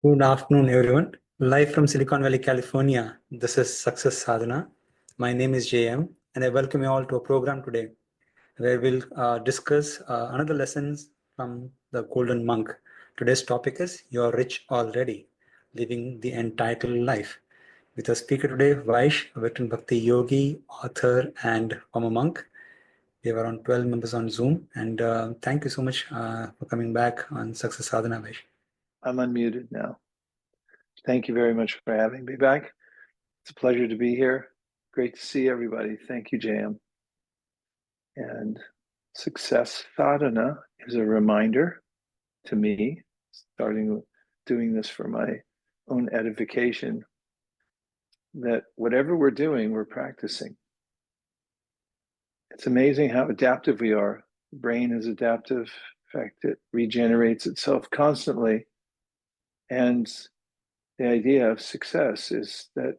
Good afternoon, everyone. Live from Silicon Valley, California. This is Success Sadhana. My name is JM, and I welcome you all to a program today where we'll discuss another lessons from the Golden Monk. Today's topic is You're Rich Already, Living the Entitled Life. With our speaker today, Vaish, a veteran Bhakti yogi, author, and former monk. We have around 12 members on Zoom, and thank you so much for coming back on Success Sadhana, Vaish. I'm unmuted now. Thank you very much for having me back. It's a pleasure to be here. Great to see everybody. Thank you, JM. And Success Sadhana is a reminder to me, starting doing this for my own edification, that whatever we're doing, we're practicing. It's amazing how adaptive we are. The brain is adaptive. In fact, it regenerates itself constantly. And the idea of success is that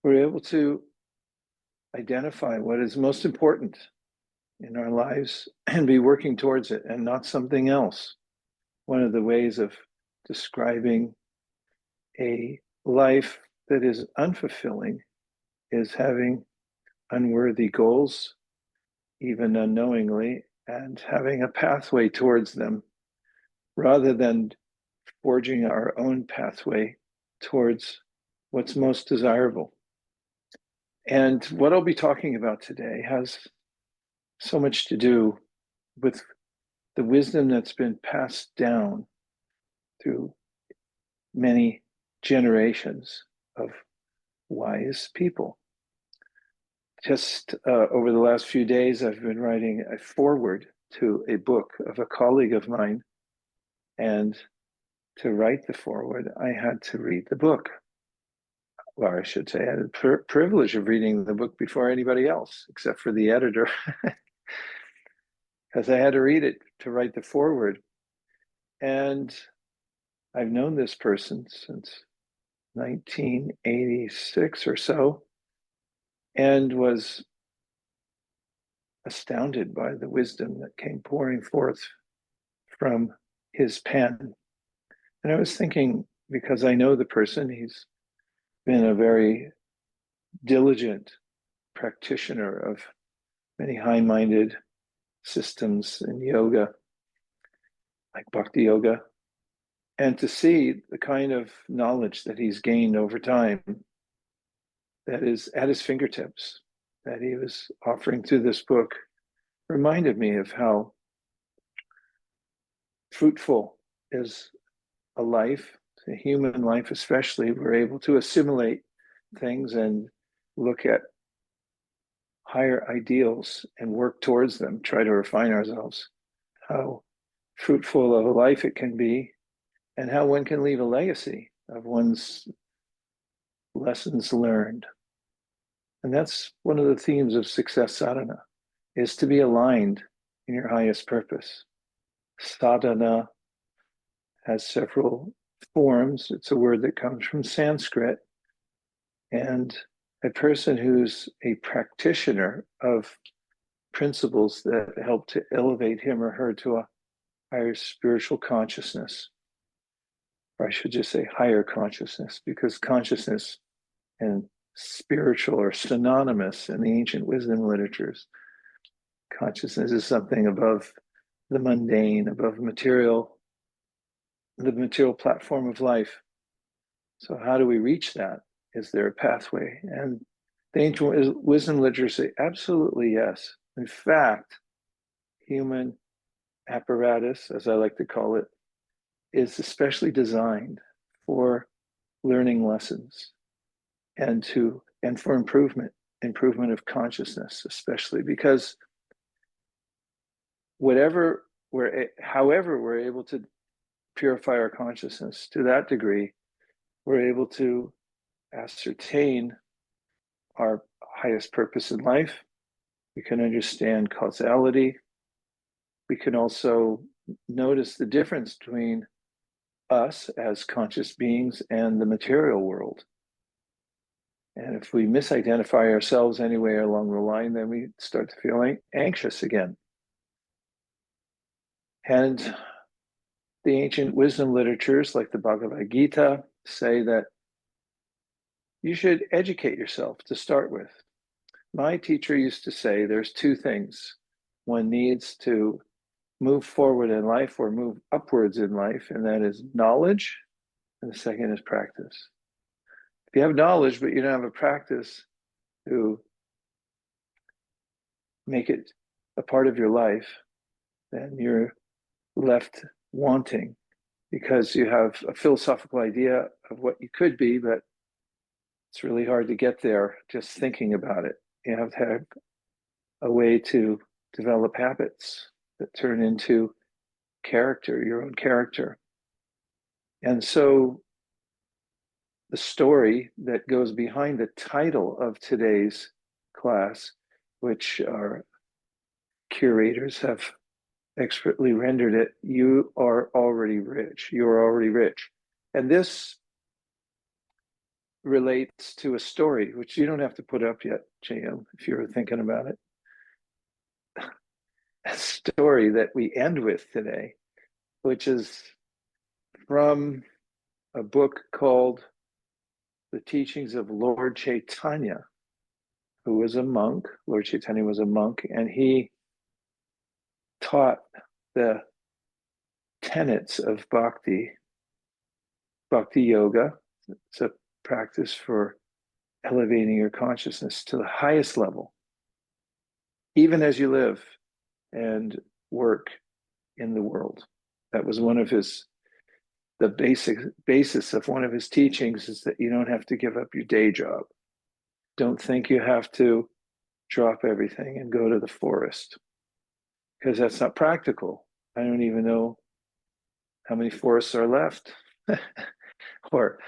we're able to identify what is most important in our lives and be working towards it and not something else. One of the ways of describing a life that is unfulfilling is having unworthy goals, even unknowingly, and having a pathway towards them rather than forging our own pathway towards what's most desirable. And what I'll be talking about today has so much to do with the wisdom that's been passed down through many generations of wise people. Just over the last few days, I've been writing a foreword to a book of a colleague of mine. And to write the foreword, I had to read the book. Or I should say, I had the privilege of reading the book before anybody else, except for the editor, because I had to read it to write the foreword. And I've known this person since 1986 or so, and was astounded by the wisdom that came pouring forth from his pen. And I was thinking, because I know the person, he's been a very diligent practitioner of many high-minded systems in yoga, like bhakti yoga, and to see the kind of knowledge that he's gained over time that is at his fingertips, that he was offering through this book, reminded me of how fruitful is a life, a human life especially. We're able to assimilate things and look at higher ideals and work towards them, try to refine ourselves, how fruitful of a life it can be, and how one can leave a legacy of one's lessons learned. And that's one of the themes of success sadhana, is to be aligned in your highest purpose. Sadhana has several forms. It's a word that comes from Sanskrit. And a person who's a practitioner of principles that help to elevate him or her to a higher spiritual consciousness, or I should just say higher consciousness, because consciousness and spiritual are synonymous in the ancient wisdom literatures. Consciousness is something above the mundane, above the material platform of life. So how do we reach that? Is there a pathway? And the ancient wisdom literatures say absolutely yes. In fact, human apparatus, as I like to call it, is especially designed for learning lessons and for improvement of consciousness, especially because however we're able to purify our consciousness to that degree, we're able to ascertain our highest purpose in life. We can understand causality. We can also notice the difference between us as conscious beings and the material world. And if we misidentify ourselves anywhere along the line, then we start to feel anxious again. And the ancient wisdom literatures like the Bhagavad Gītā say that you should educate yourself to start with. My teacher used to say there's two things one needs to move forward in life or move upwards in life, and that is knowledge, and the second is practice. If you have knowledge but you don't have a practice to make it a part of your life, then you're left wanting because you have a philosophical idea of what you could be, but it's really hard to get there just thinking about it. You have to have a way to develop habits that turn into character, your own character. And so the story that goes behind the title of today's class, which our curators have expertly rendered it, you are already rich. You're already rich. And this relates to a story, which you don't have to put up yet, JM, if you're thinking about it. A story that we end with today, which is from a book called The Teachings of Lord Chaitanya, who was a monk. Lord Chaitanya was a monk, and he taught the tenets of bhakti yoga. It's a practice for elevating your consciousness to the highest level, even as you live and work in the world. That was one of the basis of one of his teachings, is that you don't have to give up your day job. Don't think you have to drop everything and go to the forest, because that's not practical. I don't even know how many forests are left, or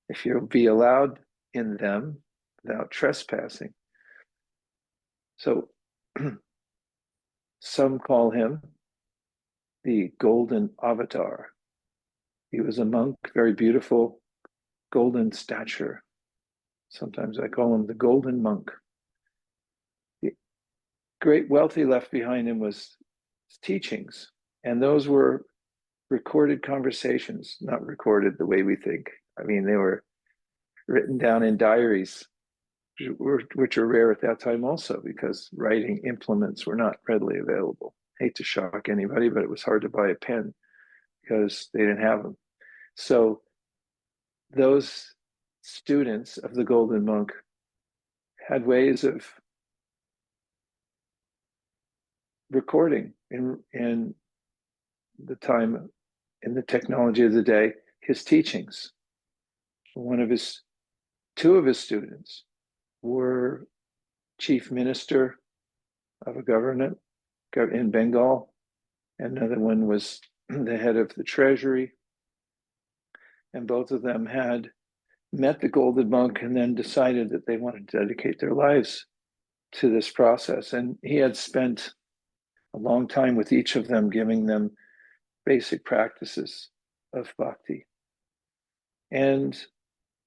if you'll be allowed in them without trespassing. So some call him the golden avatar. He was a monk, very beautiful, golden stature. Sometimes I call him the golden monk. The great wealth he left behind him was his teachings, and those were recorded conversations, not recorded the way we think. I mean, they were written down in diaries, which are rare at that time also, because writing implements were not readily available. I hate to shock anybody, but it was hard to buy a pen because they didn't have them. So those students of the golden monk had ways of recording in the time, in the technology of the day, his teachings. Two of his students were chief minister of a government in Bengal, and another one was the head of the treasury. And both of them had met the golden monk and then decided that they wanted to dedicate their lives to this process. And he had spent a long time with each of them, giving them basic practices of bhakti. And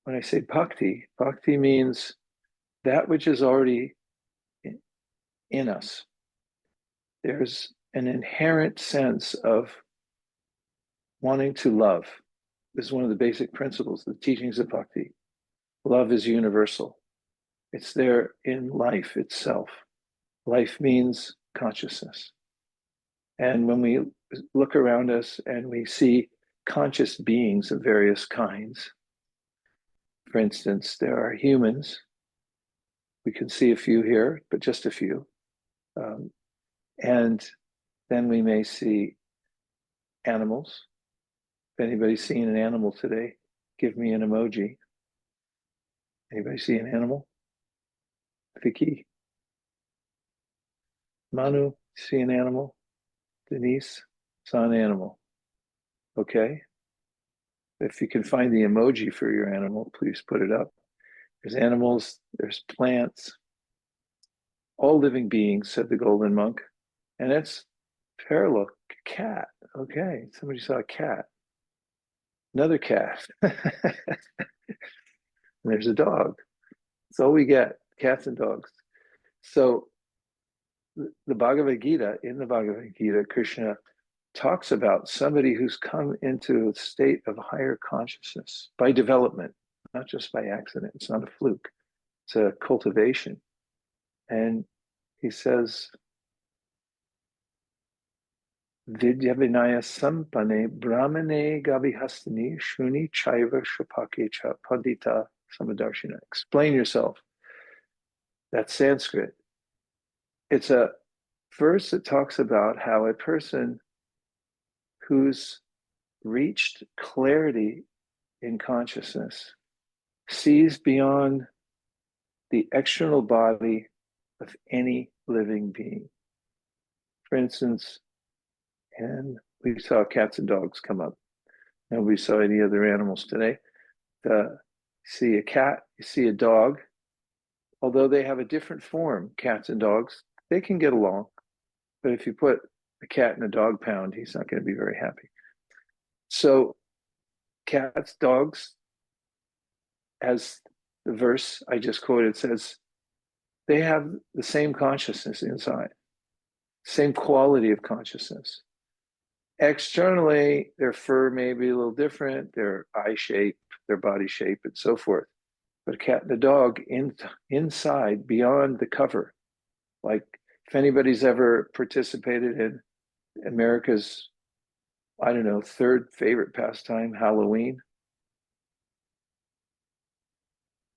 when I say bhakti, bhakti means that which is already in us. There's an inherent sense of wanting to love. This is one of the basic principles, the teachings of bhakti. Love is universal. It's there in life itself. Life means consciousness. And when we look around us and we see conscious beings of various kinds, for instance, there are humans. We can see a few here, but just a few. And then we may see animals. If anybody's seen an animal today, give me an emoji. Anybody see an animal? Vicky? Manu, see an animal? Denise, saw an animal. Okay. If you can find the emoji for your animal, please put it up. There's animals, there's plants, all living beings, said the golden monk. And it's parallel, cat. Okay, somebody saw a cat. Another cat. There's a dog. That's all we get, cats and dogs. So the Bhagavad Gītā, in the Bhagavad Gītā, Krishna talks about somebody who's come into a state of higher consciousness by development, not just by accident. It's not a fluke, it's a cultivation. And he says, Vidya Vinaya Sampane Brahmane Gabihastani Shuni Chaiva Shapake Cha Pandita Samadarshina. Explain yourself. That's Sanskrit. It's a verse that talks about how a person who's reached clarity in consciousness sees beyond the external body of any living being. For instance, and we saw cats and dogs come up. And we saw any other animals today. You see a cat, you see a dog. Although they have a different form, cats and dogs, they can get along. But if you put a cat in a dog pound, he's not going to be very happy. So cats, dogs, as the verse I just quoted says, they have the same consciousness inside, same quality of consciousness. Externally, their fur may be a little different, their eye shape, their body shape, and so forth. But a cat and a dog inside, beyond the cover, like if anybody's ever participated in America's, I don't know, third favorite pastime, Halloween,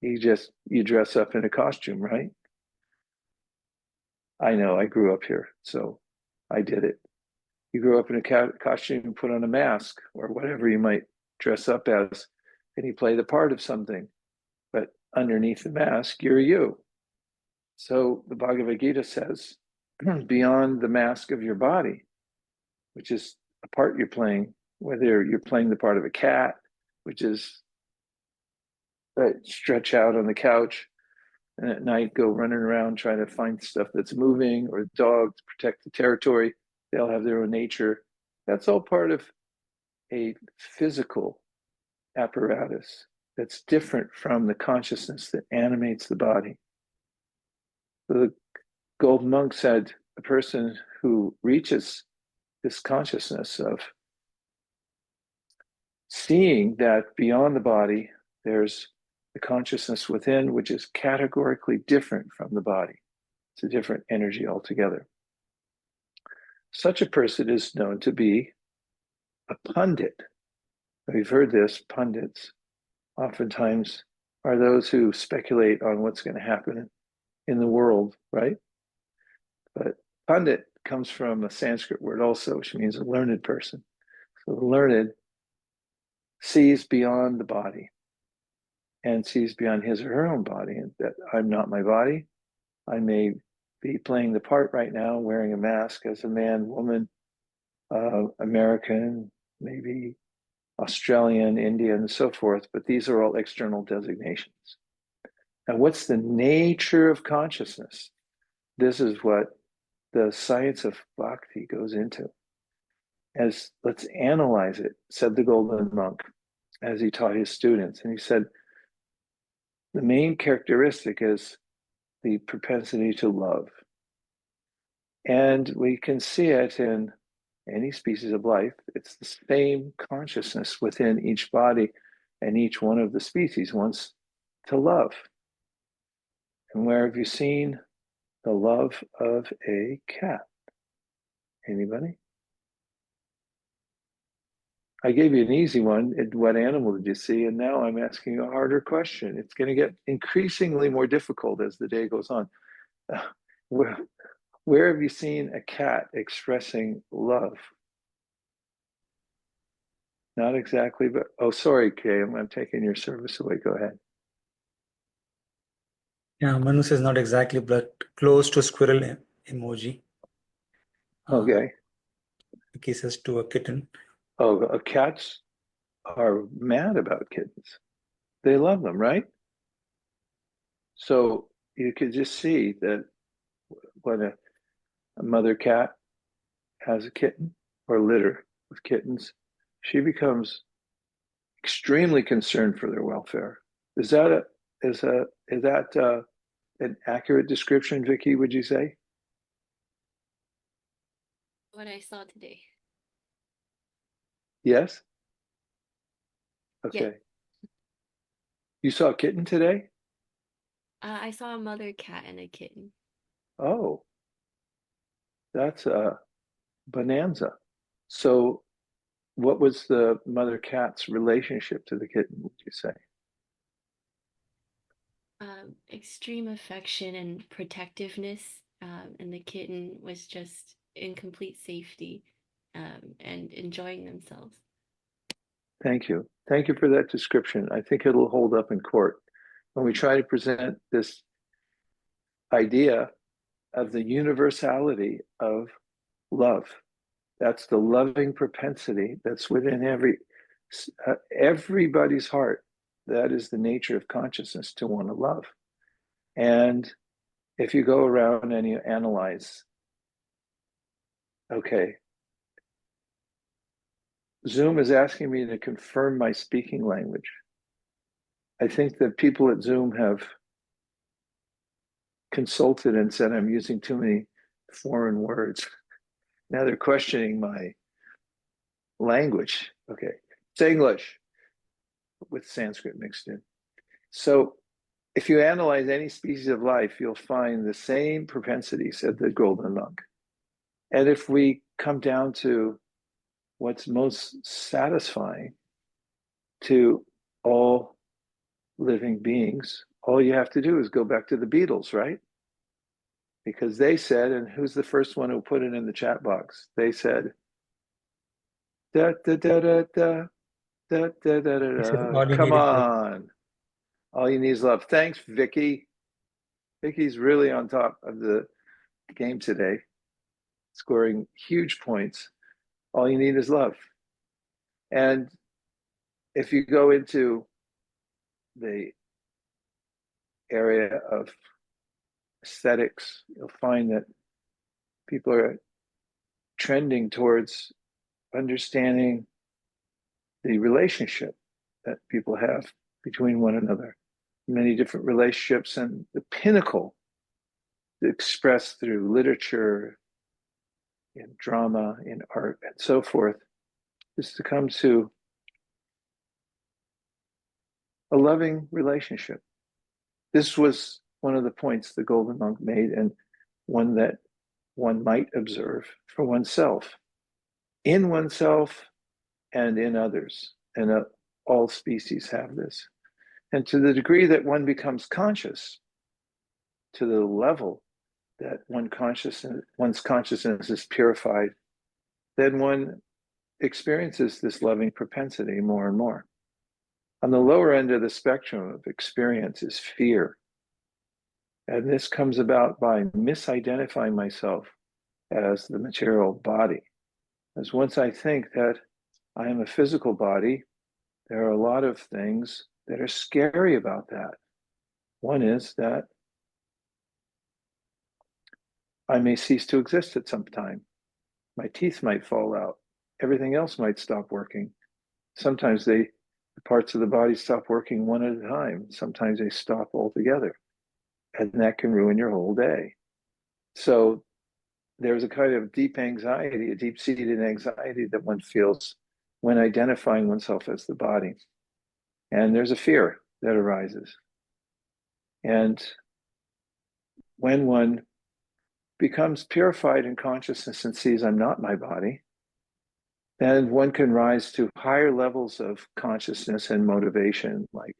you dress up in a costume, right? I know, I grew up here, so I did it. You grow up in a costume and put on a mask or whatever you might dress up as, and you play the part of something. But underneath the mask, you're you. So the Bhagavad Gītā says, beyond the mask of your body, which is a part you're playing, whether you're playing the part of a cat, which is stretch out on the couch and at night go running around trying to find stuff that's moving, or dog to protect the territory. They'll have their own nature. That's all part of a physical apparatus that's different from the consciousness that animates the body. So the golden monk said, a person who reaches this consciousness of seeing that beyond the body, there's the consciousness within, which is categorically different from the body. It's a different energy altogether. Such a person is known to be a pundit. We've heard this, pundits oftentimes are those who speculate on what's going to happen in the world, right? But pundit comes from a Sanskrit word also, which means a learned person. So the learned sees beyond the body and sees beyond his or her own body, and that I'm not my body. I may be playing the part right now, wearing a mask as a man, woman, American, maybe Australian, Indian, and so forth, but these are all external designations. And what's the nature of consciousness? This is what the science of bhakti goes into. Let's analyze it, said the golden monk as he taught his students. And he said, the main characteristic is the propensity to love. And we can see it in any species of life. It's the same consciousness within each body, and each one of the species wants to love. And where have you seen the love of a cat? Anybody? I gave you an easy one. What animal did you see? And now I'm asking a harder question. It's going to get increasingly more difficult as the day goes on. Where have you seen a cat expressing love? Not exactly, but oh, sorry, Kay, I'm taking your service away. Go ahead. Yeah, Manu says not exactly, but close to squirrel emoji. Okay. He says to a kitten. Oh, cats are mad about kittens. They love them, right? So you could just see that when a mother cat has a kitten or litter with kittens, she becomes extremely concerned for their welfare. Is that an accurate description, Vicky? Would you say? What I saw today. Yes? Yeah. Okay. You saw a kitten today? I saw a mother cat and a kitten. Oh, that's a bonanza. So, what was the mother cat's relationship to the kitten, would you say? Extreme affection and protectiveness, and the kitten was just in complete safety, and enjoying themselves. Thank you. Thank you for that description. I think it'll hold up in court when we try to present this idea of the universality of love. That's the loving propensity that's within everybody's heart. That is the nature of consciousness, to want to love. And if you go around and you analyze, okay, Zoom is asking me to confirm my speaking language. I think that people at Zoom have consulted and said I'm using too many foreign words. Now they're questioning my language. Okay, it's English with Sanskrit mixed in. So if you analyze any species of life, you'll find the same propensity, said the golden monk. And if we come down to what's most satisfying to all living beings, all you have to do is go back to the Beatles, right? Because they said, and who's the first one who put it in the chat box? They said, da da da da da da da da da. Come on, all you need is love. Thanks, Vicky. Vicky's really on top of the game today, scoring huge points. All you need is love. And if you go into the area of aesthetics, you'll find that people are trending towards understanding the relationship that people have between one another. Many different relationships, and the pinnacle expressed through literature, in drama, in art, and so forth, is to come to a loving relationship. This was one of the points the Golden Monk made, and one that one might observe for oneself, in oneself and in others. And all species have this. And to the degree that one becomes conscious, to the level that one's consciousness is purified, then one experiences this loving propensity more and more. On the lower end of the spectrum of experience is fear. And this comes about by misidentifying myself as the material body. As once I think that I am a physical body, there are a lot of things that are scary about that. One is that I may cease to exist at some time. My teeth might fall out. Everything else might stop working. Sometimes the parts of the body stop working one at a time. Sometimes they stop altogether. And that can ruin your whole day. So there's a kind of deep anxiety, a deep-seated anxiety that one feels when identifying oneself as the body. And there's a fear that arises. And when one becomes purified in consciousness and sees I'm not my body, then one can rise to higher levels of consciousness and motivation, like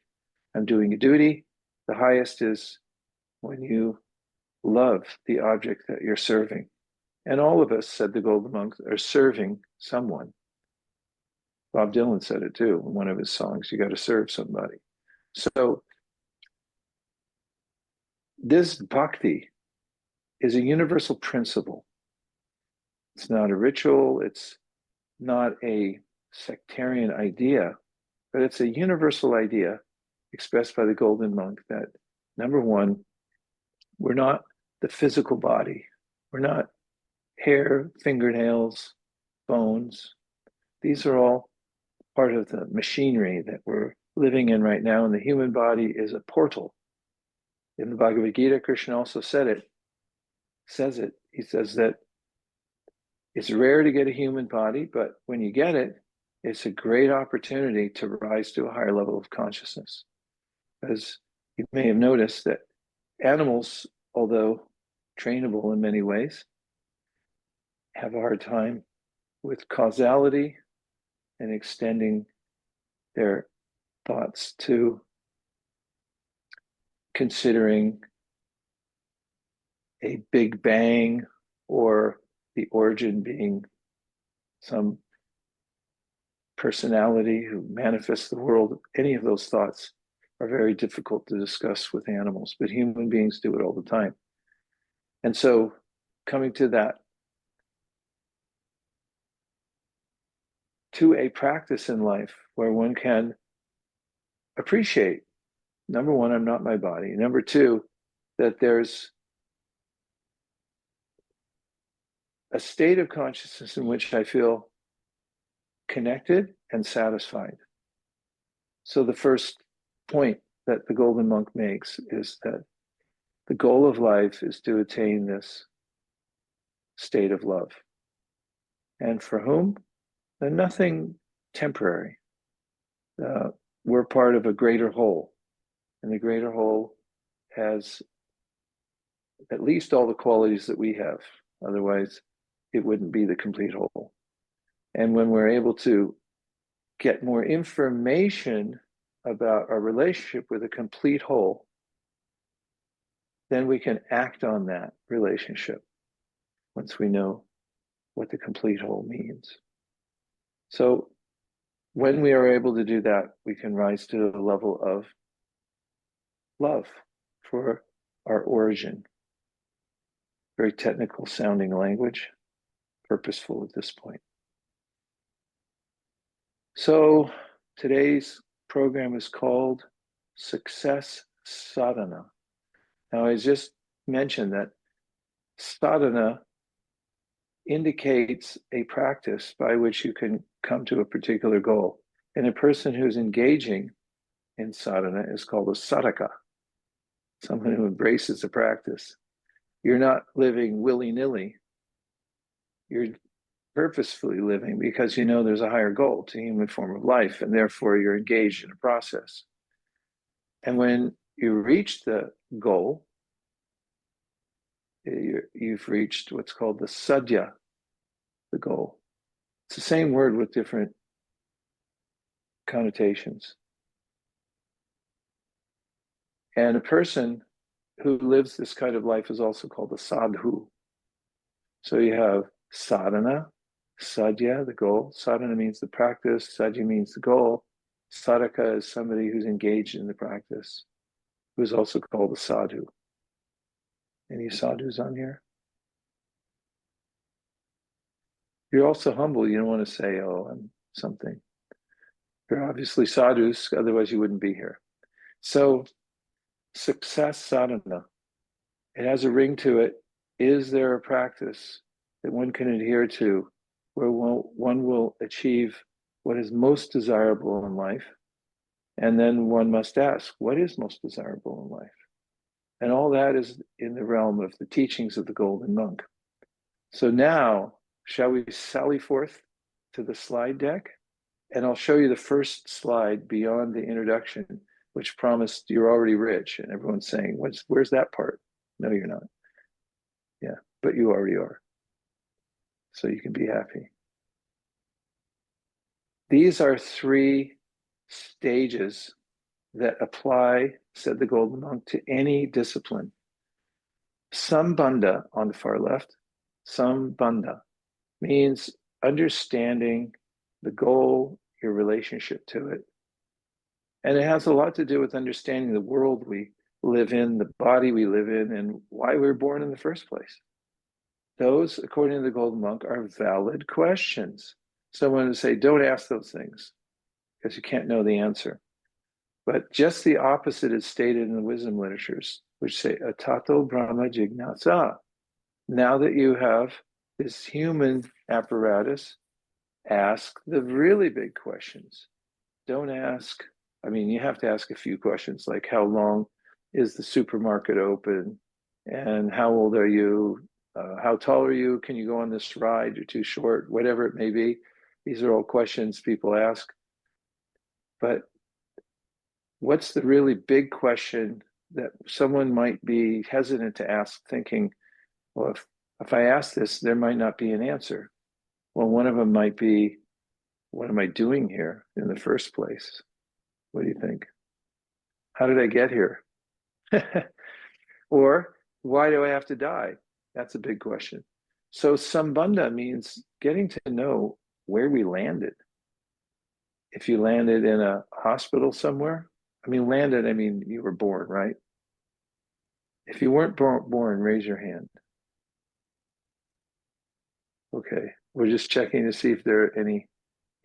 I'm doing a duty. The highest is when you love the object that you're serving. And all of us, said the Golden Monks, are serving someone. Bob Dylan said it too in one of his songs, you got to serve somebody. So this bhakti is a universal principle. It's not a ritual, it's not a sectarian idea, but it's a universal idea expressed by the Golden Monk that, number one, we're not the physical body. We're not hair, fingernails, bones. These are all part of the machinery that we're living in right now, and the human body is a portal. In the Bhagavad Gītā, Krishna also says it. He says that it's rare to get a human body, but when you get it, it's a great opportunity to rise to a higher level of consciousness. As you may have noticed that animals, although trainable in many ways, have a hard time with causality and extending their thoughts to considering a big bang or the origin being some personality who manifests the world. Any of those thoughts are very difficult to discuss with animals, but human beings do it all the time. And so coming to that, to a practice in life where one can appreciate, number one, I'm not my body. Number two, that there's a state of consciousness in which I feel connected and satisfied. So the first point that the Golden Monk makes is that the goal of life is to attain this state of love. And for whom? And nothing temporary. We're part of a greater whole, and the greater whole has at least all the qualities that we have. Otherwise, it wouldn't be the complete whole. And when we're able to get more information about our relationship with a complete whole, then we can act on that relationship once we know what the complete whole means. So when we are able to do that, we can rise to the level of love for our origin. Very technical sounding language, purposeful at this point. So today's program is called Success Sadhana. Now, I just mentioned that sadhana indicates a practice by which you can come to a particular goal. And a person who's engaging in sadhana is called a sadhaka, someone who embraces the practice. You're not living willy-nilly. You're purposefully living because you know there's a higher goal to human form of life, and therefore you're engaged in a process. And when you reach the goal, you've reached what's called the sadhya, the goal. It's the same word with different connotations. And a person who lives this kind of life is also called a sadhu. So you have sadhana, sadhya, the goal. Sadhana means the practice, sadhya means the goal. Sadhaka is somebody who's engaged in the practice, who's also called a sadhu. Any sadhus on here? You're also humble. You don't want to say, oh, I'm something. You're obviously sadhus, otherwise you wouldn't be here. So success sadhana, it has a ring to it. Is there a practice that one can adhere to where one will achieve what is most desirable in life? And then one must ask, what is most desirable in life? And all that is in the realm of the teachings of the Golden Monk. So now, shall we sally forth to the slide deck? And I'll show you the first slide beyond the introduction, which promised you're already rich. And everyone's saying, where's that part? No, you're not. Yeah, but you already are. So you can be happy. These are three stages that apply, said the Golden Monk, to any discipline. Sambandha on the far left, sambandha means understanding the goal, your relationship to it. And it has a lot to do with understanding the world we live in, the body we live in, and why we were born in the first place. Those, according to the Golden Monk, are valid questions. Someone would say, don't ask those things because you can't know the answer. But just the opposite is stated in the wisdom literatures, which say, atato brahma jignasa. Now that you have this human apparatus, ask the really big questions. Don't ask, you have to ask a few questions like how long is the supermarket open? And how old are you? How tall are you? Can you go on this ride? You're too short, whatever it may be. These are all questions people ask. But what's the really big question that someone might be hesitant to ask, thinking, well, if I ask this, there might not be an answer. Well, one of them might be, what am I doing here in the first place? What do you think? How did I get here? Or why do I have to die? That's a big question. So sambandha means getting to know where we landed. If you landed in a hospital somewhere, I mean you were born, right? If you weren't born, raise your hand. Okay, we're just checking to see if there are any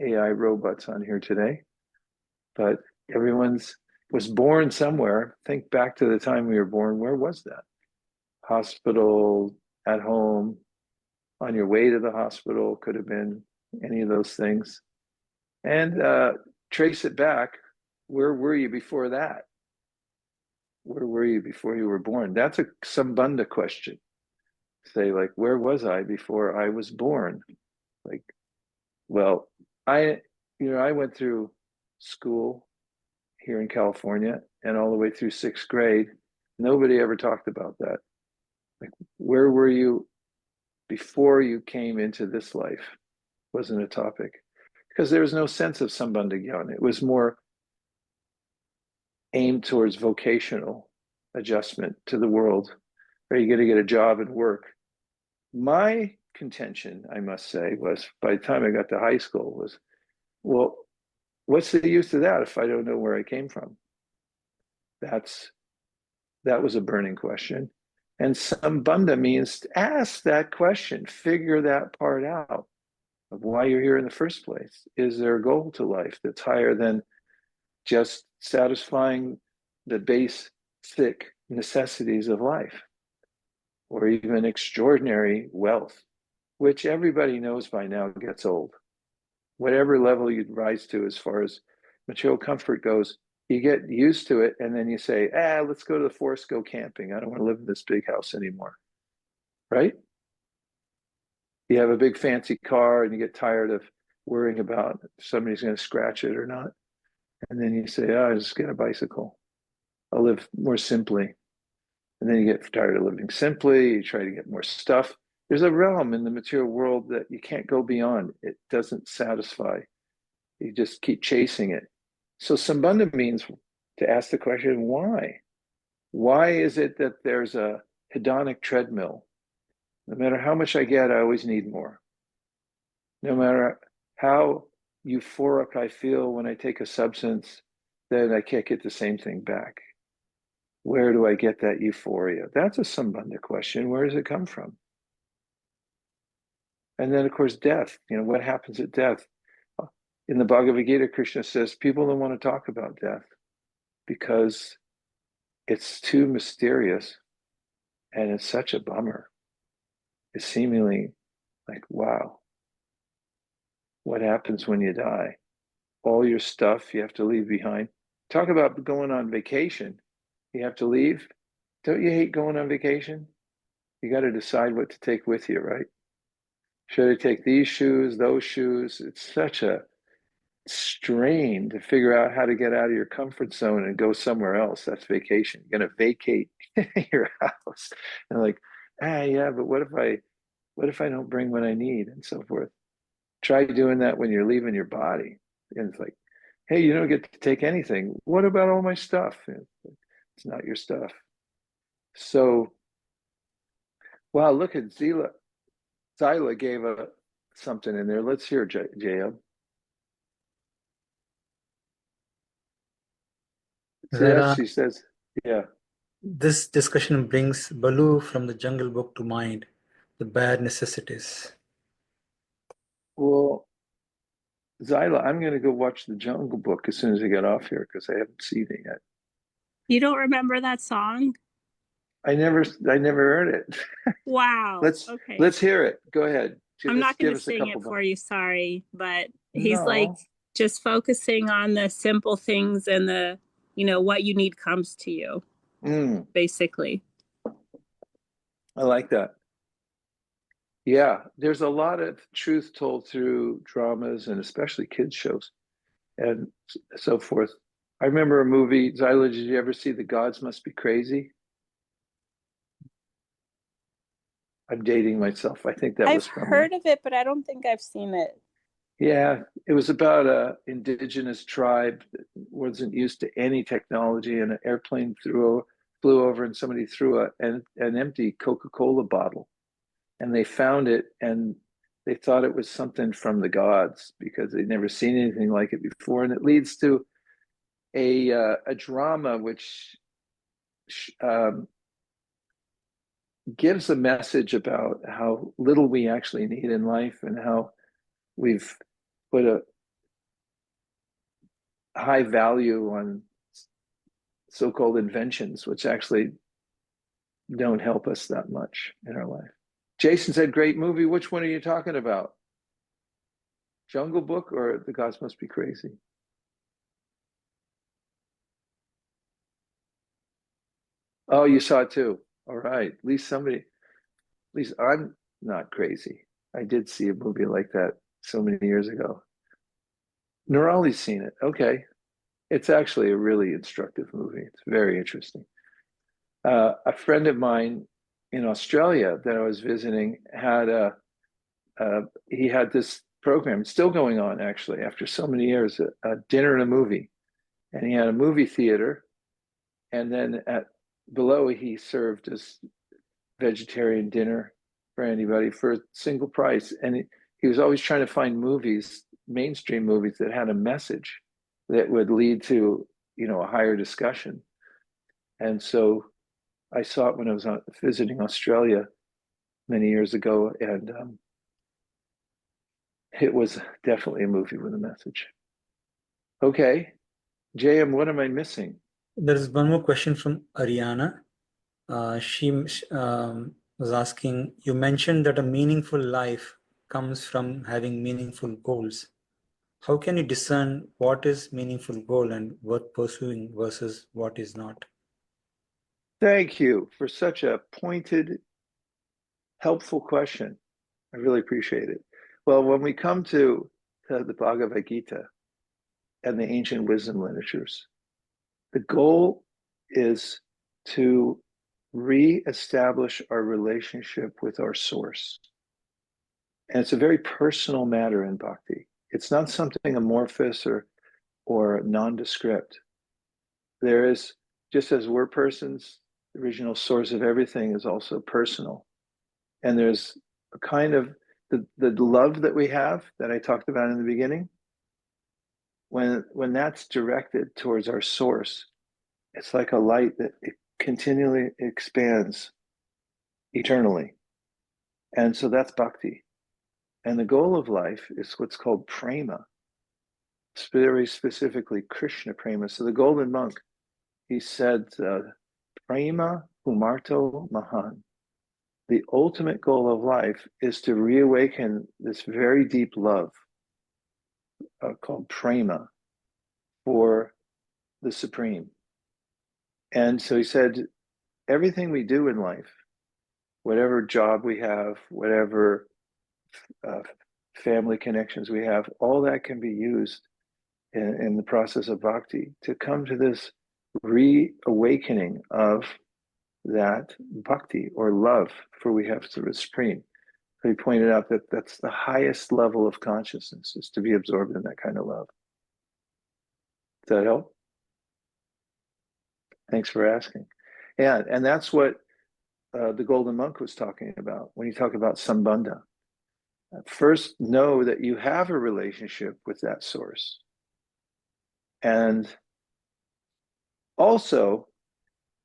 AI robots on here today. But everyone's was born somewhere. Think back to the time we were born. Where was that? Hospital, at home, on your way to the hospital, could have been any of those things. And trace it back. Where were you before that? Where were you before you were born? That's a sambandha question. Say, like, where was I before I was born? Like, well, I went through school here in California and all the way through 6th grade. Nobody ever talked about that. Like, where were you before you came into this life? Wasn't a topic because there was no sense of sambandha gyan. It was more aimed towards vocational adjustment to the world, where you got to get a job and work. My contention, I must say, was by the time I got to high school was, well, what's the use of that if I don't know where I came from? That was a burning question. And sambandha means to ask that question, figure that part out of why you're here in the first place. Is there a goal to life that's higher than just satisfying the basic necessities of life, or even extraordinary wealth, which everybody knows by now gets old. Whatever level you'd rise to as far as material comfort goes, you get used to it, and then you say, let's go to the forest, go camping. I don't want to live in this big house anymore, right? You have a big fancy car and you get tired of worrying about if somebody's going to scratch it or not. And then you say, I'll just get a bicycle. I'll live more simply. And then you get tired of living simply. You try to get more stuff. There's a realm in the material world that you can't go beyond. It doesn't satisfy. You just keep chasing it. So sambandha means to ask the question, why? Why is it that there's a hedonic treadmill? No matter how much I get, I always need more. No matter how euphoric I feel when I take a substance, then I can't get the same thing back. Where do I get that euphoria? That's a sambandha question. Where does it come from? And then, of course, death. What happens at death? In the Bhagavad Gītā, Krishna says people don't want to talk about death because it's too mysterious and it's such a bummer. It's seemingly like, wow, what happens when you die? All your stuff you have to leave behind. Talk about going on vacation. You have to leave. Don't you hate going on vacation? You got to decide what to take with you, right? Should I take these shoes, those shoes? It's such a strain to figure out how to get out of your comfort zone and go somewhere else. That's vacation. You're going to vacate your house. And like, yeah, but what if I don't bring what I need and so forth? Try doing that when you're leaving your body. And it's like, hey, you don't get to take anything. What about all my stuff? It's not your stuff. So, wow, look at Zyla gave something in there. Let's hear JM. Zara, She says, yeah. this discussion brings Baloo from the Jungle Book to mind, the bare necessities. Well, Zyla, I'm going to go watch the Jungle Book as soon as I get off here because I haven't seen it yet. You don't remember that song? I never heard it. Wow. Let's hear it. Go ahead. I'm not going to sing it for you, sorry, but he's like just focusing on the simple things and the, what you need comes to you, basically. I like that. Yeah, there's a lot of truth told through dramas and especially kids shows and so forth. I remember a movie, Zyla, did you ever see The Gods Must Be Crazy? I'm dating myself. I think that was from I've heard of it, but I don't think I've seen it. Yeah, it was about a indigenous tribe that wasn't used to any technology, and an airplane flew over, and somebody threw an empty Coca-Cola bottle, and they found it, and they thought it was something from the gods because they'd never seen anything like it before, and it leads to a drama which gives a message about how little we actually need in life and how we've put a high value on so-called inventions, which actually don't help us that much in our life. Jason said, great movie. Which one are you talking about? Jungle Book or The Gods Must Be Crazy? Oh, you saw it too. All right. At least I'm not crazy. I did see a movie like that so many years ago. Nurali's seen it. Okay. It's actually a really instructive movie. It's very interesting. A friend of mine in Australia that I was visiting had he had this program, it's still going on actually after so many years, a dinner and a movie. And he had a movie theater, and then below he served this vegetarian dinner for anybody for a single price. And he was always trying to find movies, mainstream movies that had a message that would lead to, a higher discussion. And so I saw it when I was visiting Australia many years ago, and it was definitely a movie with a message. Okay, JM, what am I missing? There is one more question from Ariana. She was asking, you mentioned that a meaningful life comes from having meaningful goals. How can you discern what is meaningful goal and worth pursuing versus what is not? Thank you for such a pointed, helpful question. I really appreciate it. Well, when we come to the Bhagavad Gītā and the ancient wisdom literatures, the goal is to re-establish our relationship with our source. And it's a very personal matter in bhakti. It's not something amorphous or nondescript. There is, just as we're persons, the original source of everything is also personal. And there's a kind of the love that we have that I talked about in the beginning. When that's directed towards our source, it's like a light that it continually expands eternally. And so that's bhakti. And the goal of life is what's called prema, very specifically Krishna prema. So the golden monk, he said, prema humarto mahan. The ultimate goal of life is to reawaken this very deep love called prema for the Supreme. And so he said, everything we do in life, whatever job we have, whatever family connections we have, all that can be used in the process of bhakti to come to this reawakening of that bhakti or love for we have to the Supreme. So he pointed out that that's the highest level of consciousness, is to be absorbed in that kind of love. Does that help? Thanks for asking. Yeah, and that's what the Golden Monk was talking about when you talk about sambandha. First, know that you have a relationship with that source. And also,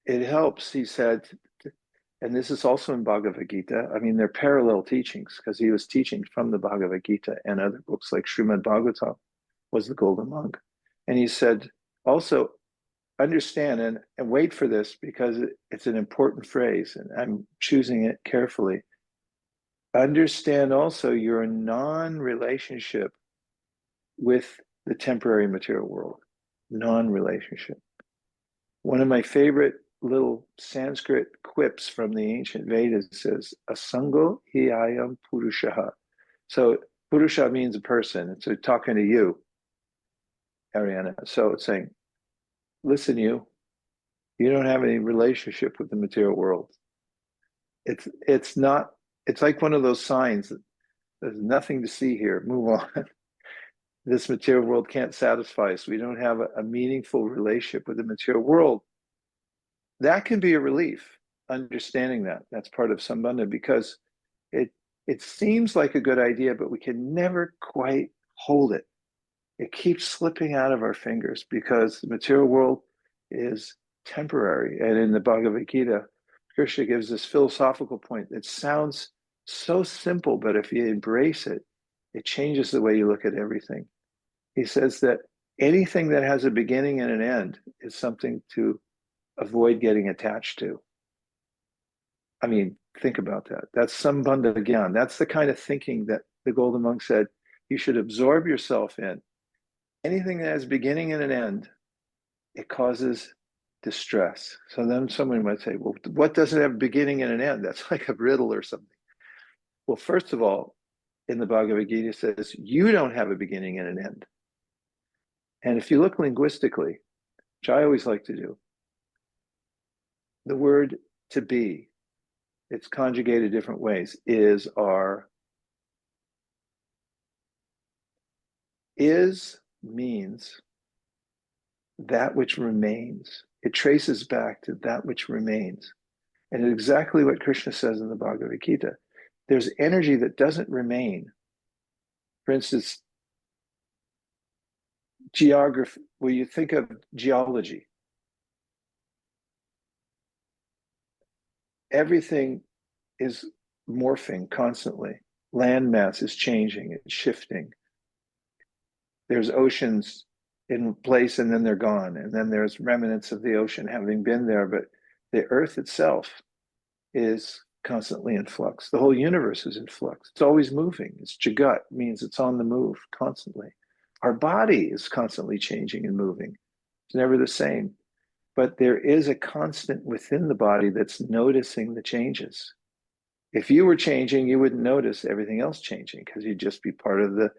it helps, he said, and this is also in Bhagavad Gītā. I mean, they're parallel teachings because he was teaching from the Bhagavad Gītā and other books like Srimad Bhagavatam was the Golden Monk. And he said, also understand and wait for this because it's an important phrase and I'm choosing it carefully. Understand also your non-relationship with the temporary material world. Non-relationship. One of my favorite little Sanskrit quips from the ancient Vedas says, Asango hi ayam purushaha. So purusha means a person. It's talking to you, Ariana. So it's saying, listen, you don't have any relationship with the material world. It's like one of those signs that there's nothing to see here. Move on. This material world can't satisfy us. We don't have a meaningful relationship with the material world. That can be a relief, understanding that. That's part of Sambandha, because it seems like a good idea, but we can never quite hold it. It keeps slipping out of our fingers because the material world is temporary. And in the Bhagavad Gītā, Krishna gives this philosophical point that sounds so simple, but if you embrace it, it changes the way you look at everything. He says that anything that has a beginning and an end is something to avoid getting attached to. I mean, think about that. That's Sambandha Gyan. That's the kind of thinking that the Golden Monk said you should absorb yourself in. Anything that has a beginning and an end, it causes distress. So then someone might say, well, what doesn't have a beginning and an end? That's like a riddle or something. Well, first of all, in the Bhagavad Gītā, it says you don't have a beginning and an end. And if you look linguistically, which I always like to do, the word to be, it's conjugated different ways. Is means that which remains. It traces back to that which remains. And it's exactly what Krishna says in the Bhagavad Gītā. There's energy that doesn't remain. For instance, geography, where you think of geology, everything is morphing constantly. Land mass is changing, it's shifting. There's oceans in place and then they're gone. And then there's remnants of the ocean having been there, but the earth itself is constantly in flux. The whole universe is in flux. It's always moving. It's jagat, means it's on the move constantly. Our body is constantly changing and moving. It's never the same. But there is a constant within the body that's noticing the changes. If you were changing, you wouldn't notice everything else changing because you'd just be part of the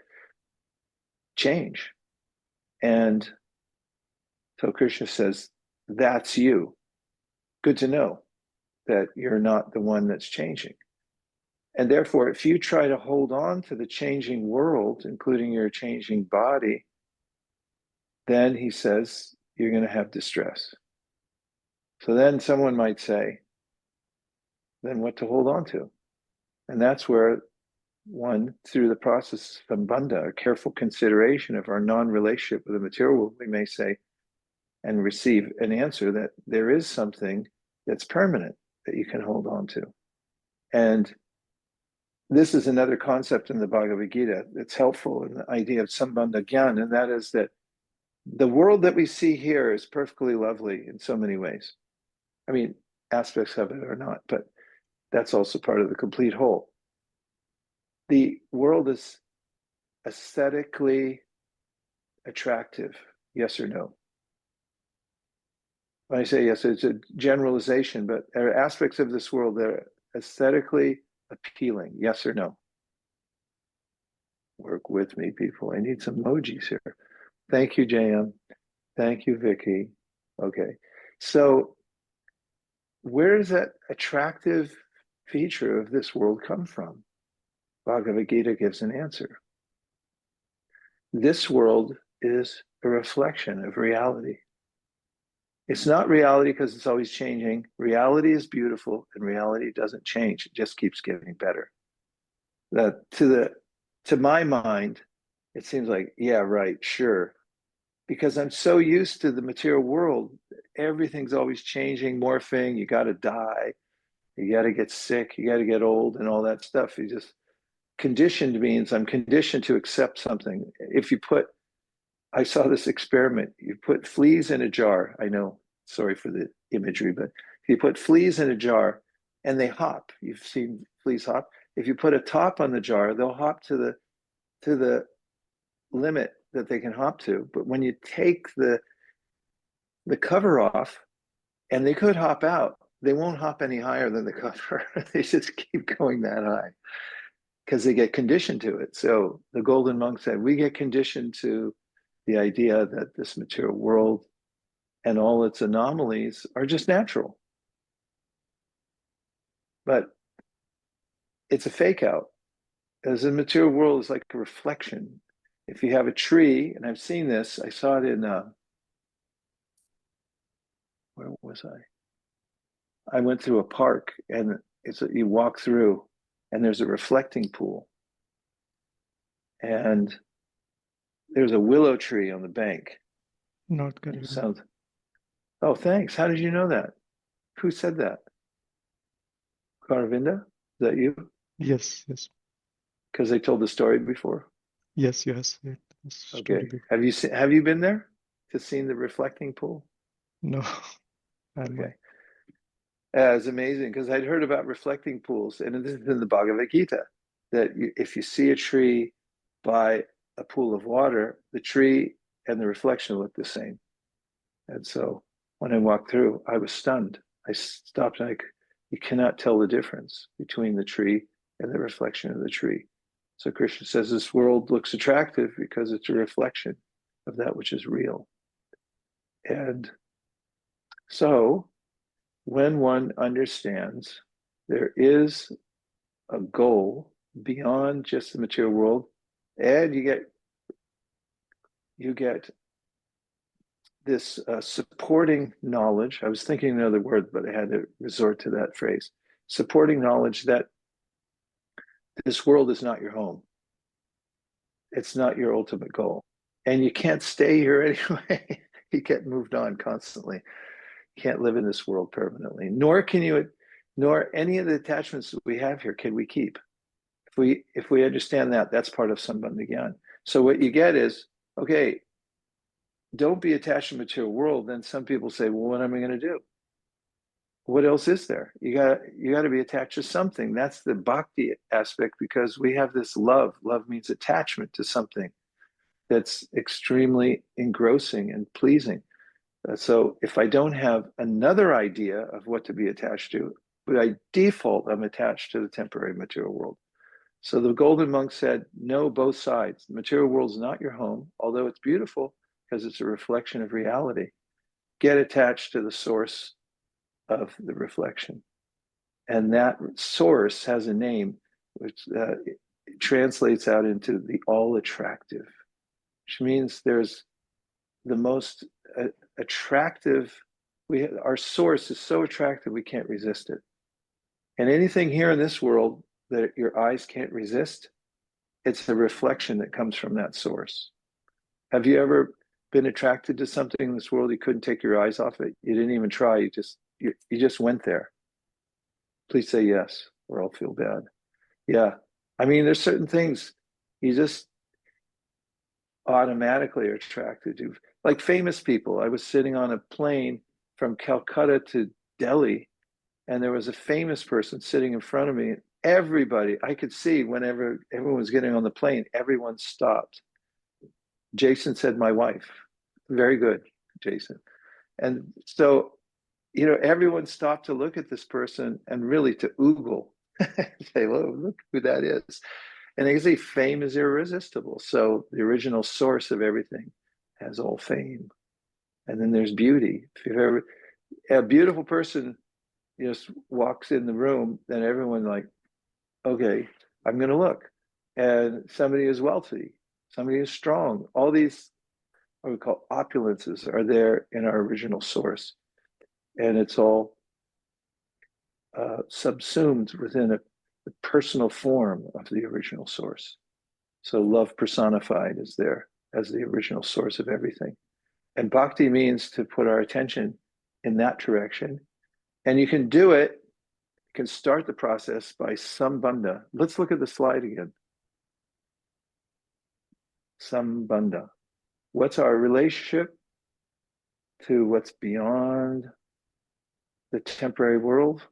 change. And so Krishna says, that's you. Good to know that you're not the one that's changing. And therefore, if you try to hold on to the changing world, including your changing body, then he says, you're going to have distress. So then someone might say, then what to hold on to? And that's where one, through the process of Sambandha, a careful consideration of our non-relationship with the material world, we may say and receive an answer that there is something that's permanent that you can hold on to. And this is another concept in the Bhagavad Gītā that's helpful in the idea of Sambandha Gyan, and that is that the world that we see here is perfectly lovely in so many ways. I mean, aspects of it are not, but that's also part of the complete whole. The world is aesthetically attractive, yes or no? When I say yes, it's a generalization, but there are aspects of this world that are aesthetically appealing, yes or no? Work with me, people. I need some emojis here. Thank you, JM. Thank you, Vicky. Okay. So where does that attractive feature of this world come from? Bhagavad Gītā gives an answer. This world is a reflection of reality. It's not reality because it's always changing. Reality is beautiful and reality doesn't change. It just keeps getting better. To my mind, it seems like, yeah, right, sure. Because I'm so used to the material world, everything's always changing, morphing, you got to die, you got to get sick, you got to get old and all that stuff. You just, conditioned means I'm conditioned to accept something. I saw this experiment, you put fleas in a jar, I know, sorry for the imagery, but if you put fleas in a jar and they hop, you've seen fleas hop, if you put a top on the jar, they'll hop to the limit that they can hop to. But when you take the cover off, And they could hop out. They won't hop any higher than the cover. They just keep going that high because they get conditioned to it. So the golden monk said, we get conditioned to the idea that this material world and all its anomalies are just natural. But it's a fake out. As the material world is like a reflection. If you have a tree, and I've seen this, I saw it in, where was I? I went through a park, and you walk through, and there's a reflecting pool. And there's a willow tree on the bank. Not good. Sounds. Oh, thanks. How did you know that? Who said that? Karavinda? Is that you? Yes, yes. Because they told the story before? Yes, you have said this story Okay. before. Have you been there to see the reflecting pool? No. I'm Okay. It's amazing because I'd heard about reflecting pools, and this is in the Bhagavad Gītā, that if you see a tree by a pool of water, the tree and the reflection look the same. And so when I walked through, I was stunned. I stopped, and you cannot tell the difference between the tree and the reflection of the tree. So Krishna says this world looks attractive because it's a reflection of that which is real. And so when one understands there is a goal beyond just the material world, and you get this supporting knowledge. I was thinking another word, but I had to resort to that phrase. Supporting knowledge that this world is not your home. It's not your ultimate goal. And you can't stay here anyway. You get moved on constantly. You can't live in this world permanently, nor any of the attachments that we have here can we keep. If we understand that, that's part of Sambandha Gyan. So what you get is, okay, don't be attached to the material world. Then some people say, well, what am I going to do? What else is there? You got to be attached to something. That's the bhakti aspect, because we have this love. Love means attachment to something that's extremely engrossing and pleasing. So if I don't have another idea of what to be attached to, but by default, I'm attached to the temporary material world. So the golden monk said, no, both sides. The material world is not your home, although it's beautiful because it's a reflection of reality. Get attached to the source of the reflection. And that source has a name, which translates out into the all attractive, which means there's the most attractive. Our source is so attractive we can't resist it. And anything here in this world that your eyes can't resist, it's the reflection that comes from that source. Have you ever been attracted to something in this world you couldn't take your eyes off it? You didn't even try. You just went there. Please say yes, or I'll feel bad. Yeah. I mean, there's certain things you just automatically are attracted to. Like famous people. I was sitting on a plane from Calcutta to Delhi, and there was a famous person sitting in front of me. Everybody, I could see whenever everyone was getting on the plane, everyone stopped. Jason said, my wife. Very good, Jason. And so, everyone stopped to look at this person and really to oogle. Say, whoa, look who that is. And they say fame is irresistible. So the original source of everything has all fame. And then there's beauty. If you've ever, a beautiful person just walks in the room, then everyone like, okay, I'm going to look. And somebody is wealthy, somebody is strong. All these, what we call opulences, are there in our original source. And it's all subsumed within a personal form of the original source. So love personified is there as the original source of everything. And bhakti means to put our attention in that direction. And you can do it, you can start the process by sambandha. Let's look at the slide again. Sambandha. What's our relationship to what's beyond the temporary world?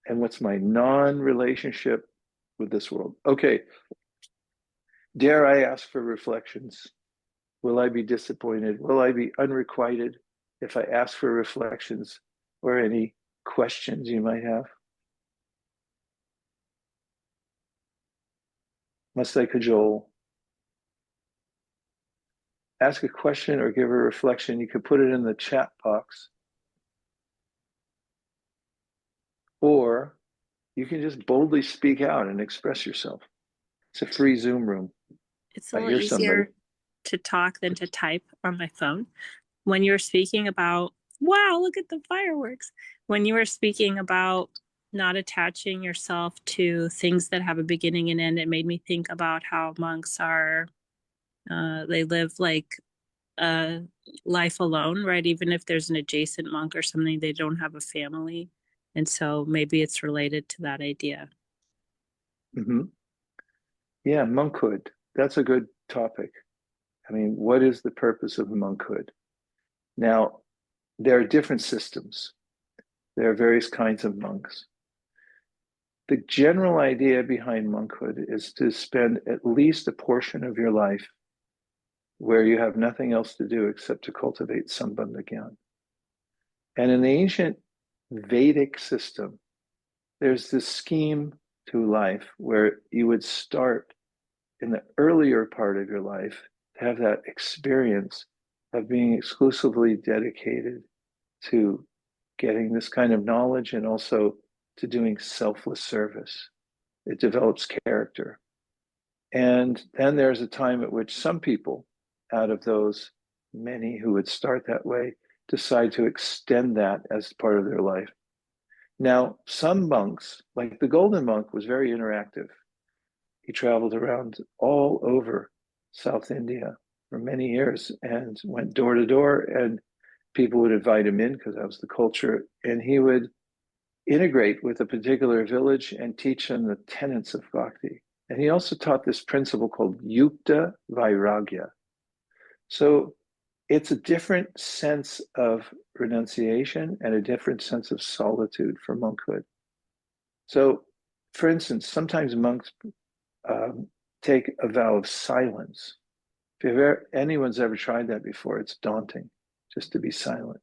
And what's my non-relationship with this world? Okay. Dare I ask for reflections? Will I be disappointed? Will I be unrequited? if I ask for reflections or any questions you might have? Must I cajole? Ask a question or give a reflection. You could put it in the chat box. Or you can just boldly speak out and express yourself. It's a free Zoom room. It's a little easier to talk than to type on my phone. When you were speaking about, wow, look at the fireworks. When you were speaking about not attaching yourself to things that have a beginning and end, it made me think about how monks are, they live like a life alone, right? Even if there's an adjacent monk or something, they don't have a family. And so maybe it's related to that idea. Mm-hmm. Yeah, monkhood. That's a good topic. I mean, what is the purpose of monkhood? Now, there are different systems. There are various kinds of monks. The general idea behind monkhood is to spend at least a portion of your life where you have nothing else to do except to cultivate Sambandha Gyan. And in the ancient Vedic system, there's this scheme to life where you would start in the earlier part of your life to have that experience of being exclusively dedicated to getting this kind of knowledge and also to doing selfless service. It develops character. And then there's a time at which some people, out of those many who would start that way, decide to extend that as part of their life. Now, some monks, like the Golden Monk, was very interactive. He traveled around all over South India for many years and went door to door, and people would invite him in because that was the culture, and he would integrate with a particular village and teach them the tenets of bhakti. And he also taught this principle called yukta vairagya. So it's a different sense of renunciation and a different sense of solitude for monkhood. So, for instance, sometimes monks take a vow of silence. If anyone's ever tried that before, it's daunting just to be silent,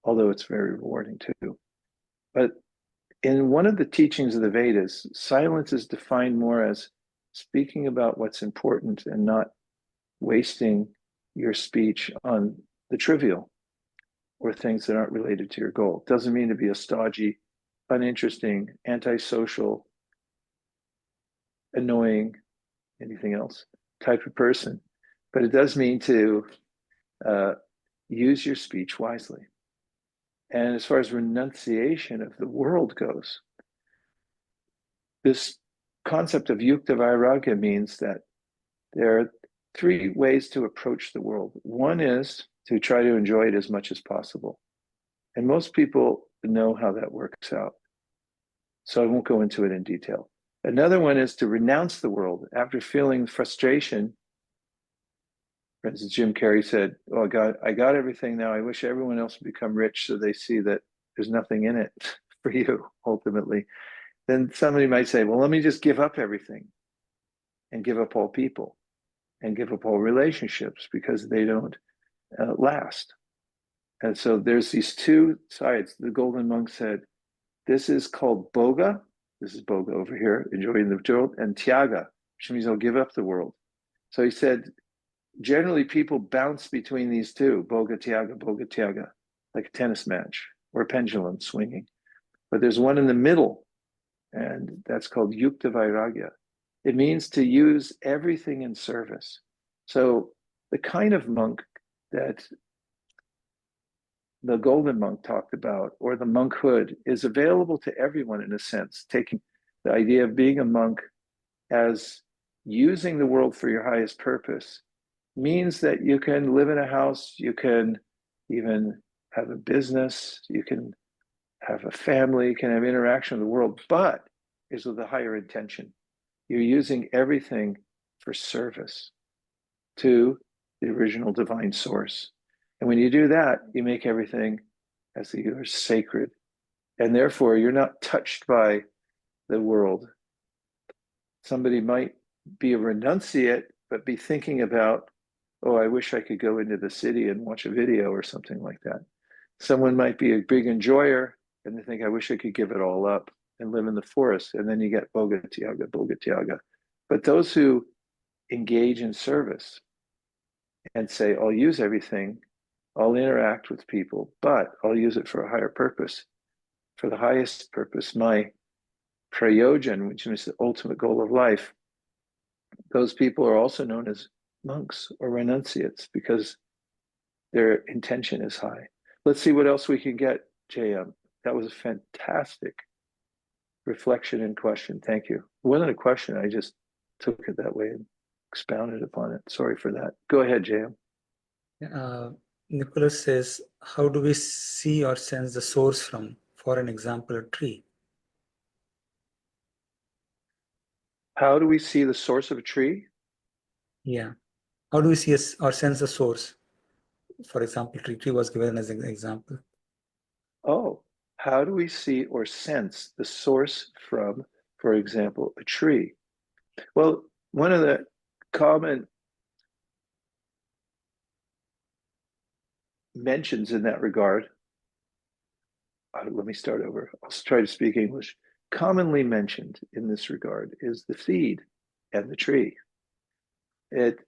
although it's very rewarding too. But in one of the teachings of the Vedas, silence is defined more as speaking about what's important and not wasting your speech on the trivial or things that aren't related to your goal. It doesn't mean to be a stodgy, uninteresting, antisocial, annoying, anything else type of person. But it does mean to use your speech wisely. And as far as renunciation of the world goes, this concept of yukta vairagya means that there are three ways to approach the world. One is to try to enjoy it as much as possible. And most people know how that works out. So I won't go into it in detail. Another one is to renounce the world after feeling frustration. For instance, Jim Carrey said, "Oh God, I got everything now. I wish everyone else would become rich so they see that there's nothing in it for you, ultimately." Then somebody might say, "Well, let me just give up everything and give up all people and give up all relationships because they don't last." And so there's these two sides. The Golden Monk said, this is called boga. This is boga over here, enjoying the world, and tyaga, which means I'll give up the world. So he said, generally people bounce between these two, boga tyaga, like a tennis match or a pendulum swinging. But there's one in the middle, and that's called yukta vairagya. It means to use everything in service. So the kind of monk that the Golden Monk talked about, or the monkhood, is available to everyone in a sense, taking the idea of being a monk as using the world for your highest purpose means that you can live in a house, you can even have a business, you can have a family, you can have interaction with the world, but is with a higher intention. You're using everything for service to the original divine source. And when you do that, you make everything as the universe sacred. And therefore, you're not touched by the world. Somebody might be a renunciate, but be thinking about oh, I wish I could go into the city and watch a video or something like that. Someone might be a big enjoyer and they think, I wish I could give it all up and live in the forest. And then you get Bhogatyaga, Bhogatyaga. But those who engage in service and say, I'll use everything, I'll interact with people, but I'll use it for a higher purpose, for the highest purpose, my prayojan, which is the ultimate goal of life. Those people are also known as monks or renunciates because their intention is high. Let's see what else we can get, JM. That was a fantastic reflection and question. Thank you. It wasn't a question. I just took it that way and expounded upon it. Sorry for that. Go ahead, JM. Nicholas says, how do we see or sense the source from, for an example, a tree? How do we see the source of a tree? Yeah. How do we see or sense the source? For example, tree was given as an example. Oh, how do we see or sense the source from, for example, a tree? Well, one of the common mentions in that regard, let me start over. I'll try to speak English. Commonly mentioned in this regard is the seed and the tree. It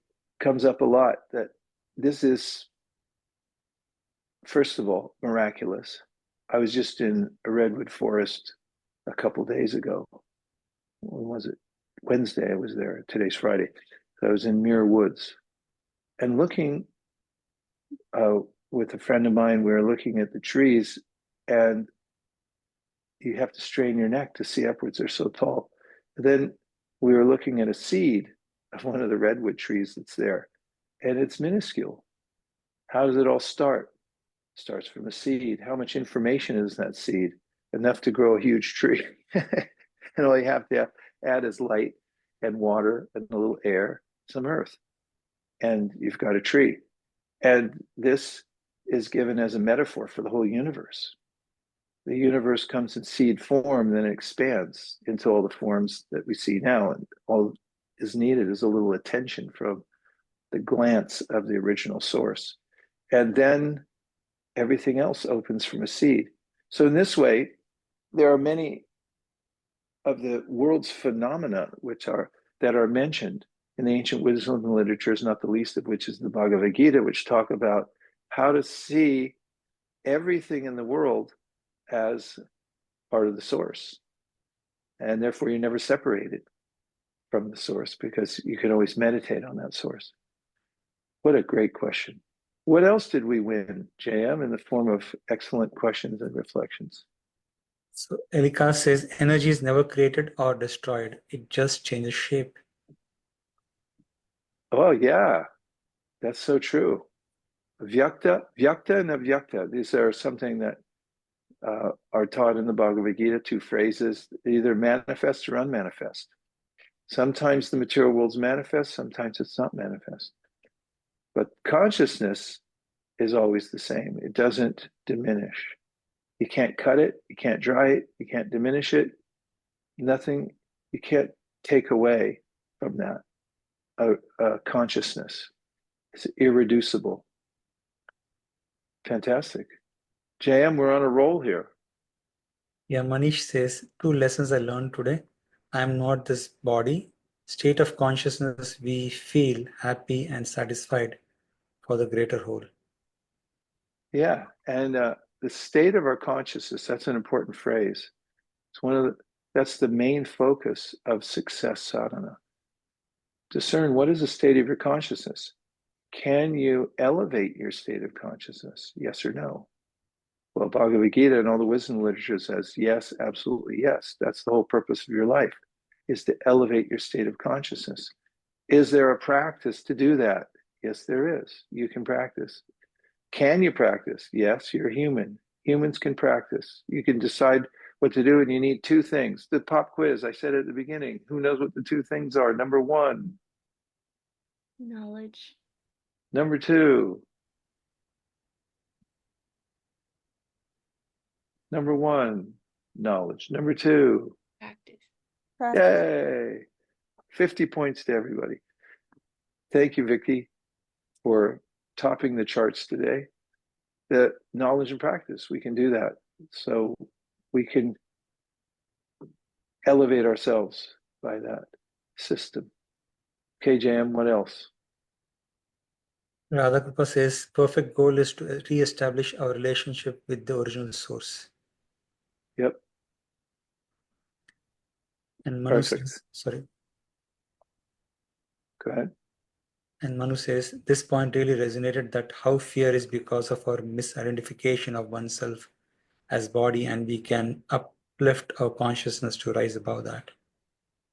comes up a lot that this is, first of all, miraculous. I was just in a redwood forest a couple days ago. When was it? Wednesday I was there. Today's Friday. So I was in Muir Woods. And looking with a friend of mine, we were looking at the trees, and you have to strain your neck to see upwards. They're so tall. Then we were looking at a seed of one of the redwood trees that's there, and it's minuscule. How does it all start? It starts from a seed. How much information is that seed? Enough to grow a huge tree. And all you have to add is light and water and a little air, some earth, and you've got a tree. And this is given as a metaphor for the whole universe. The universe comes in seed form, then it expands into all the forms that we see now. And all is needed is a little attention from the glance of the original source. And then everything else opens from a seed. So in this way, there are many of the world's phenomena that are mentioned in the ancient wisdom literatures, not the least of which is the Bhagavad Gītā, which talk about how to see everything in the world as part of the source. And therefore you're never separated from the source because you can always meditate on that source. What a great question. What else did we win, JM, in the form of excellent questions and reflections? So Elika says, energy is never created or destroyed. It just changes shape. Oh, yeah, that's so true. Vyakta and avyakta, these are something that are taught in the Bhagavad Gītā, two phrases, either manifest or unmanifest. Sometimes the material world's manifest, sometimes it's not manifest. But consciousness is always the same. It doesn't diminish. You can't cut it, you can't dry it, you can't diminish it. Nothing, you can't take away from that consciousness. It's irreducible. Fantastic. JM, we're on a roll here. Yeah, Manish says, 2 lessons I learned today. I am not this body. State of consciousness, we feel happy and satisfied for the greater whole. Yeah, and the state of our consciousness, that's an important phrase. It's that's the main focus of success sadhana. Discern what is the state of your consciousness. Can you elevate your state of consciousness? Yes or no? Well, Bhagavad Gītā and all the wisdom literature says, yes, absolutely yes. That's the whole purpose of your life, is to elevate your state of consciousness. Is there a practice to do that? Yes, there is. You can practice. Can you practice? Yes, you're human. Humans can practice. You can decide what to do, and you need 2 things. The pop quiz, I said at the beginning, who knows what the 2 things are? Number 1. Knowledge. Number 2. Number 1, knowledge. Number 2. Practice. Yay! 50 points to everybody. Thank you, Vicky. for topping the charts today, the knowledge and practice, we can do that. So we can elevate ourselves by that system. Okay, JM, what else? Radhakripa says, perfect goal is to re-establish our relationship with the original source. Yep. And Manu Perfect. says, sorry. Go ahead. And Manu says, this point really resonated, that how fear is because of our misidentification of oneself as body, and we can uplift our consciousness to rise above that.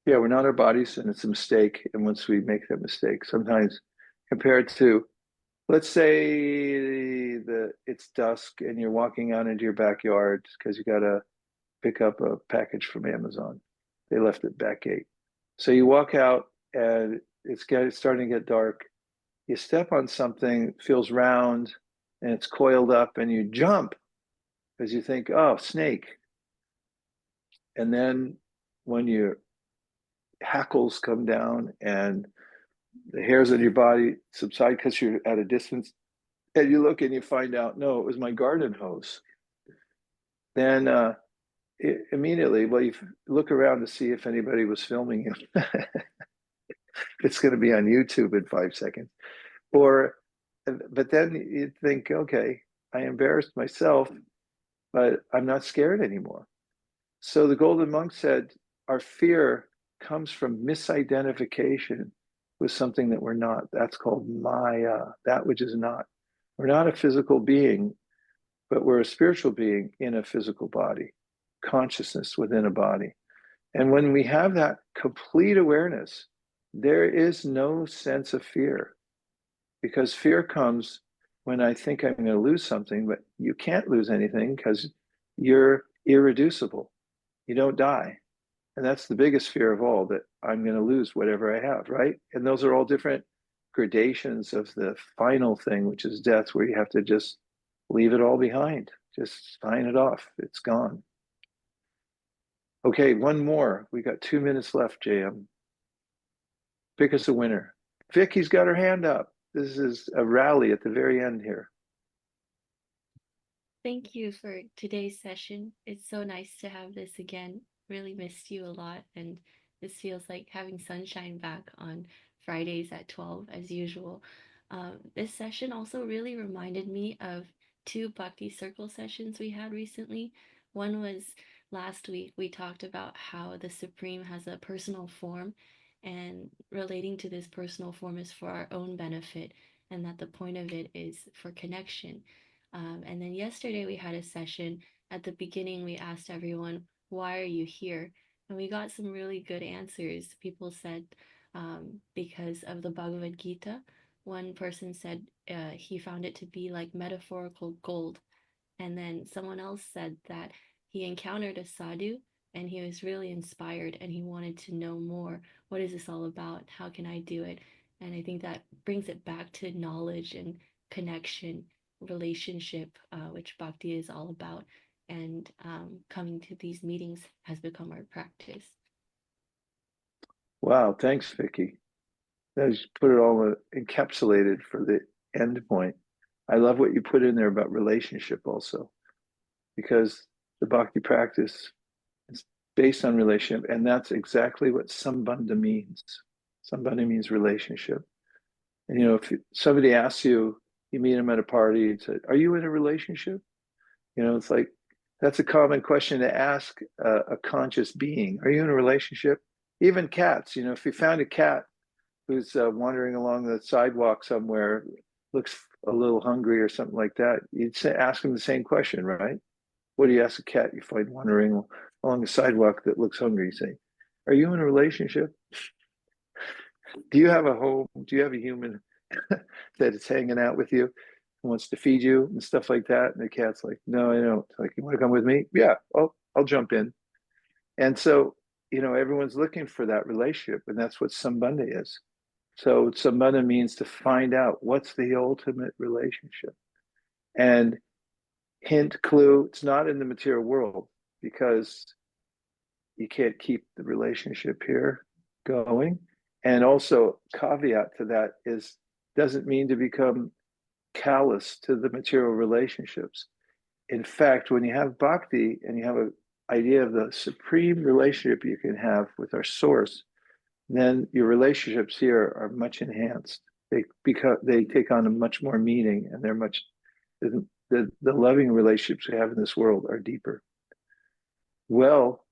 Yeah, we're not our bodies, and it's a mistake. And once we make that mistake, sometimes compared to, let's say it's dusk and you're walking out into your backyard because you got to pick up a package from Amazon. They left it back gate. So you walk out and it's starting to get dark. You step on something, feels round, and it's coiled up, and you jump because you think, oh, snake. And then when your hackles come down and the hairs on your body subside because you're at a distance, and you look and you find out, no, it was my garden hose. Then immediately, well, you look around to see if anybody was filming you. It's going to be on YouTube in 5 seconds. But then you think, okay, I embarrassed myself, but I'm not scared anymore. So the Golden Monk said, our fear comes from misidentification with something that we're not. That's called Maya, that which is not. We're not a physical being, but we're a spiritual being in a physical body, consciousness within a body. And when we have that complete awareness, there is no sense of fear, because fear comes when I think I'm going to lose something, but you can't lose anything because you're irreducible. You don't die. And that's the biggest fear of all, that I'm going to lose whatever I have, right? And those are all different gradations of the final thing, which is death, where you have to just leave it all behind. Just sign it off. It's gone. Okay, one more. We got 2 minutes left, JM. Pick us a winner. Vicky's got her hand up. This is a rally at the very end here. Thank you for today's session. It's so nice to have this again. Really missed you a lot, and this feels like having sunshine back on Fridays at 12 as usual. This session also really reminded me of 2 Bhakti Circle sessions we had recently. One was last week. We talked about how the Supreme has a personal form, and relating to this personal form is for our own benefit, and that the point of it is for connection. And then yesterday we had a session. At the beginning, we asked everyone, why are you here? And we got some really good answers. People said, because of the Bhagavad Gītā. One person said he found it to be like metaphorical gold. And then someone else said that he encountered a sadhu and he was really inspired and he wanted to know more. What is this all about? How can I do it? And I think that brings it back to knowledge and connection, relationship, which Bhakti is all about. And coming to these meetings has become our practice. Wow, thanks, Vicky. That was put it all encapsulated for the end point. I love what you put in there about relationship also, because the Bhakti practice is based on relationship, and that's exactly what Sambandha means. Sambandha means relationship. And if somebody asks you, you meet them at a party and say, are you in a relationship? It's like, that's a common question to ask a conscious being. Are you in a relationship? Even cats, if you found a cat who's wandering along the sidewalk somewhere, looks a little hungry or something like that, you'd ask him the same question, right? What do you ask a cat you find wandering along the sidewalk that looks hungry? You say, are you in a relationship? Do you have a home? Do you have a human that is hanging out with you, wants to feed you and stuff like that? And the cat's like, no, I don't. Like, you want to come with me? Yeah, I'll jump in. And so, everyone's looking for that relationship, and that's what Sambandha is. So Sambandha means to find out what's the ultimate relationship. And hint, clue, it's not in the material world, because you can't keep the relationship here going. And also, caveat to that is doesn't mean to become callous to the material relationships. In fact, when you have bhakti and you have an idea of the supreme relationship you can have with our source, then your relationships here are much enhanced. They take on a much more meaning, and they're much the loving relationships we have in this world are deeper. Well,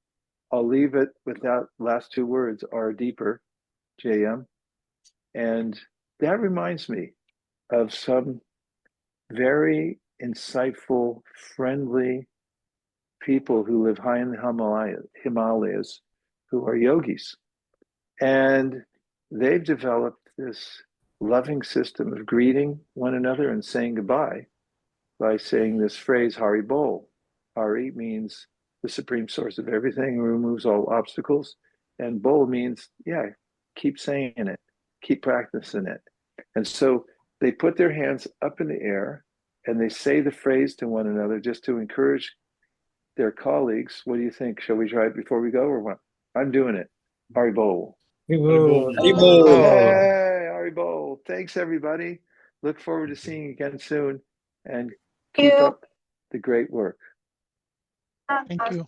I'll leave it with that last two words, are deeper, JM. And that reminds me of some very insightful, friendly people who live high in the Himalayas who are yogis. And they've developed this loving system of greeting one another and saying goodbye by saying this phrase, Hari Bol. Hari means the supreme source of everything, removes all obstacles. And Bol means, yeah, keep saying it, keep practicing it. And so they put their hands up in the air and they say the phrase to one another just to encourage their colleagues. What do you think? Shall we try it before we go or what? I'm doing it. Hari Bol. Oh, Hey, Hari Bol. Thanks, everybody. Look forward to seeing you again soon. And keep up the great work. thank you.